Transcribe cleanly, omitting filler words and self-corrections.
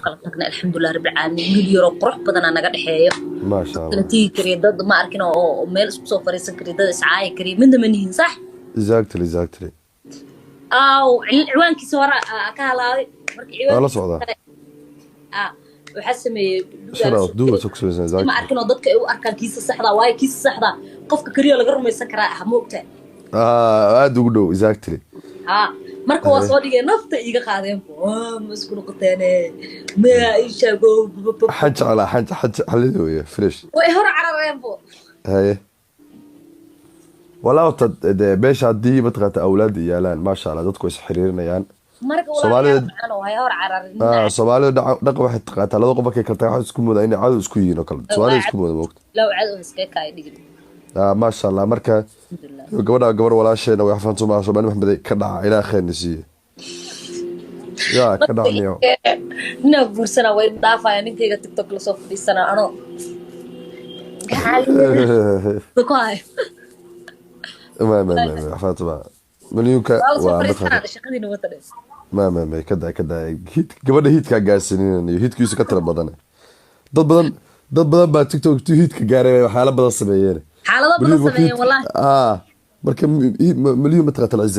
قلتنا الحمد لله رب العالمين مليون قروح بدنا نقد حياة ما شاء الله تنتي كريدة ما أركنا أو ميل سبسو فريسن كريدة إسعاي كريم من دمنهن صح exactly أو عوان كسورة كهلا لا صعدة وحسمي شرط دول سكسوزن exactly ما أركنا ضدك أو أركان كيس الصحراء واي كيس الصحراء قفك كريه لقرم يسكر حموقته أدو exactly marka waa soo dhigay nafta iga qaadeen ma isku noqoteene ma ishago حج على حج حليله فريش way hor carareen bo هاي ولا بيش هدي بتغت أولاد يالان ما شاء الله dadku is xiriirinayaan marka walaal aan way hor carareen Soomaalidu dhaq waxay taqaata laba qof ka kala tahay isku moodaa in caado isku yihiin oo kale Soomaalidu isku moodaa moogta law caado iska kaay dhigin ما شاء الله marka gabar walaasheena way xafanto ma Soomaali Maxmed ka dhaca ilaa kheenisiye ya ka dhacniyo na bursana way dhaafayaan intayga TikTok la soo fadhiisana ano gaxay ما فاطمة مليونك ما كذا هيت قبل هيت كجاسين هيت كيس كتر بدنا ضد بدن با تيك توك هيت كجاري حالة بدن سميين حالة بدن سميين والله مركب مليون متر العزة